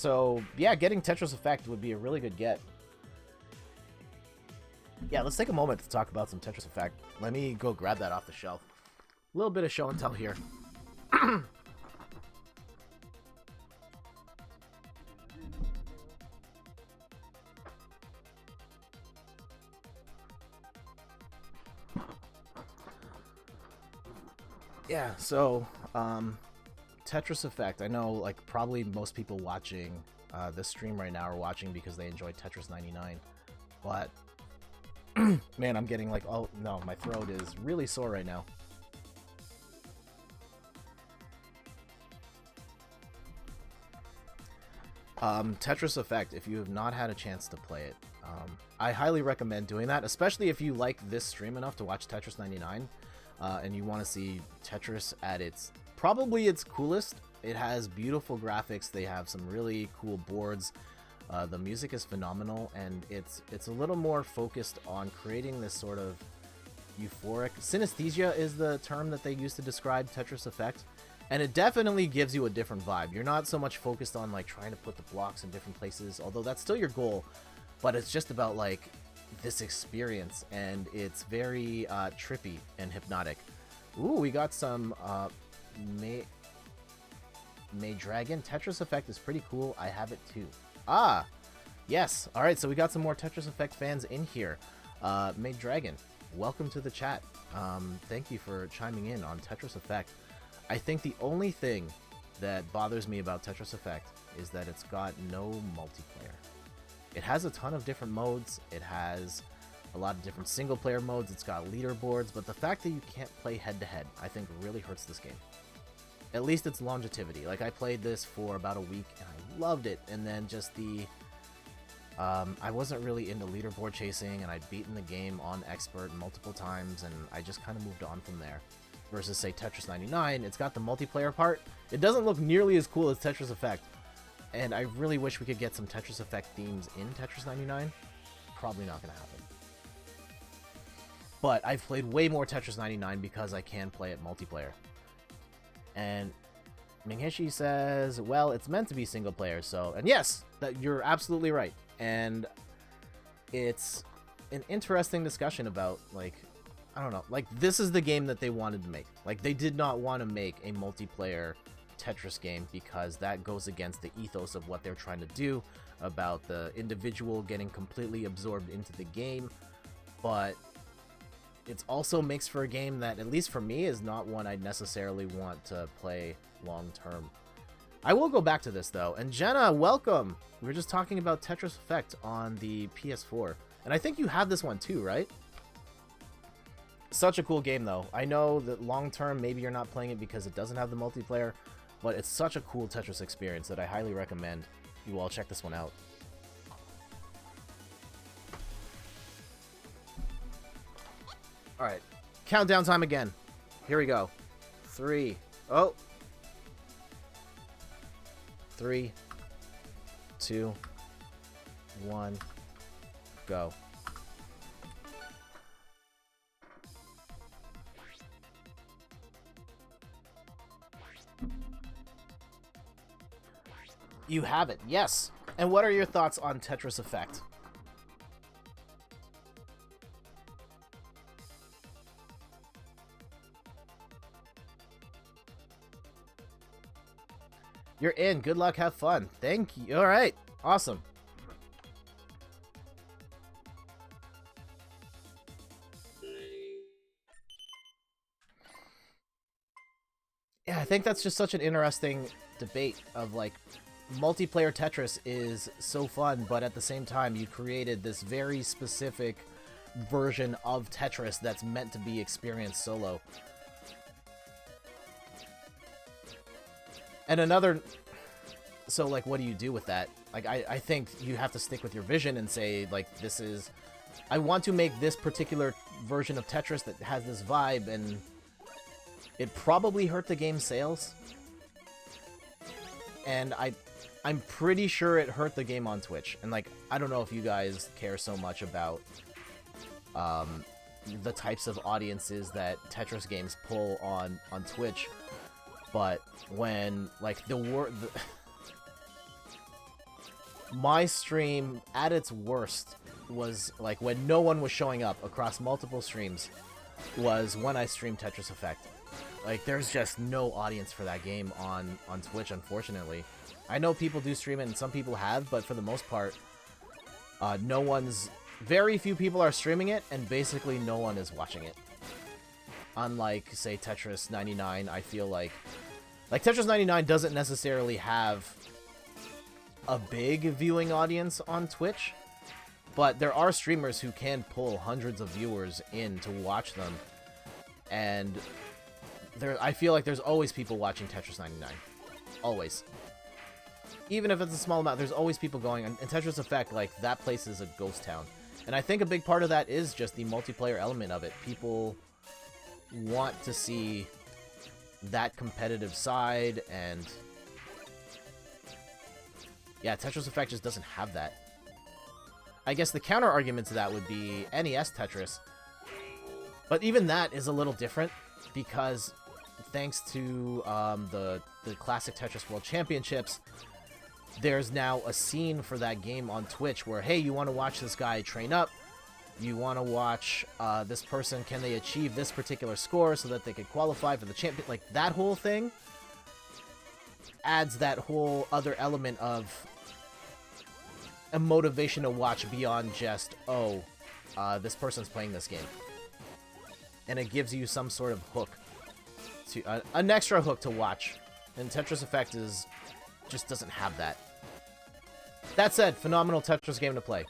So, yeah, getting Tetris Effect would be a really good get. Yeah, let's take a moment to talk about some Tetris Effect. Let me go grab that off the shelf. A little bit of show and tell here. Yeah, so, Tetris Effect. I know, like, probably most people watching this stream right now are watching because they enjoy Tetris 99. But, man, I'm getting, like, oh, no, my throat is really sore right now. Tetris Effect, if you have not had a chance to play it, I highly recommend doing that, especially if you like this stream enough to watch Tetris 99, and you want to see Tetris at its, probably its coolest. It has beautiful graphics, they have some really cool boards, the music is phenomenal, and it's a little more focused on creating this sort of euphoric, synesthesia is the term that they use to describe Tetris Effect. And it definitely gives you a different vibe. You're not so much focused on like trying to put the blocks in different places, although that's still your goal, but it's just about like this experience, and it's very trippy and hypnotic. Ooh, we got some May Dragon. Tetris Effect is pretty cool. I have it too. Ah, yes. All right, so we got some more Tetris Effect fans in here. May Dragon, welcome to the chat. Thank you for chiming in on Tetris Effect. I think the only thing that bothers me about Tetris Effect is that it's got no multiplayer. It has a ton of different modes, it has a lot of different single player modes, it's got leaderboards, but the fact that you can't play head to head, I think really hurts this game. At least its longevity. Like, I played this for about a week and I loved it, and then just the... I wasn't really into leaderboard chasing, and I'd beaten the game on Expert multiple times, and I just kind of moved on from there. Versus, say, Tetris 99, it's got the multiplayer part. It doesn't look nearly as cool as Tetris Effect, and I really wish we could get some Tetris Effect themes in Tetris 99. Probably not going to happen. But I've played way more Tetris 99 because I can play it multiplayer. And Minghishi says, well, it's meant to be single player, so... And yes, you're absolutely right. And it's an interesting discussion about, like... I don't know, like, this is the game that they wanted to make. Like, they did not want to make a multiplayer Tetris game because that goes against the ethos of what they're trying to do about the individual getting completely absorbed into the game. But it also makes for a game that, at least for me, is not one I'd necessarily want to play long term. I will go back to this, though. And Jenna, welcome! We were just talking about Tetris Effect on the PS4. And I think you have this one too, right? Such a cool game, though. I know that long-term, maybe you're not playing it because it doesn't have the multiplayer, but it's such a cool Tetris experience that I highly recommend you all check this one out. Alright, countdown time again. Here we go. 3. Oh! 3, 2, 1, go. You have it, yes. And what are your thoughts on Tetris Effect? You're in. Good luck. Have fun. Thank you. All right. Awesome. Yeah, I think that's just such an interesting debate of, like, multiplayer Tetris is so fun, but at the same time you created this very specific version of Tetris that's meant to be experienced solo. And another... So, like, what do you do with that? Like, I think you have to stick with your vision and say, like, this is... I want to make this particular version of Tetris that has this vibe, and it probably hurt the game's sales. And I'm pretty sure it hurt the game on Twitch. And, like, I don't know if you guys care so much about the types of audiences that Tetris games pull on Twitch, but when, like, my stream at its worst was like when no one was showing up across multiple streams was when I streamed Tetris Effect. Like, there's just no audience for that game on Twitch, unfortunately. I know people do stream it, and some people have, but for the most part, very few people are streaming it, and basically no one is watching it. Unlike, say, Tetris 99, I feel like Tetris 99 doesn't necessarily have a big viewing audience on Twitch, but there are streamers who can pull hundreds of viewers in to watch them, and I feel like there's always people watching Tetris 99. Always. Even if it's a small amount, there's always people going, and Tetris Effect, like, that place is a ghost town. And I think a big part of that is just the multiplayer element of it. People want to see that competitive side, and yeah, Tetris Effect just doesn't have that. I guess the counter argument to that would be NES Tetris, but even that is a little different because thanks to the classic Tetris World Championships, there's now a scene for that game on Twitch where, hey, you want to watch this guy train up, you want to watch this person, can they achieve this particular score so that they could qualify for the champion, like, that whole thing adds that whole other element of a motivation to watch beyond just, oh, this person's playing this game. And it gives you some sort of hook, to an extra hook to watch. And Tetris Effect just doesn't have that. That said, phenomenal Tetris game to play.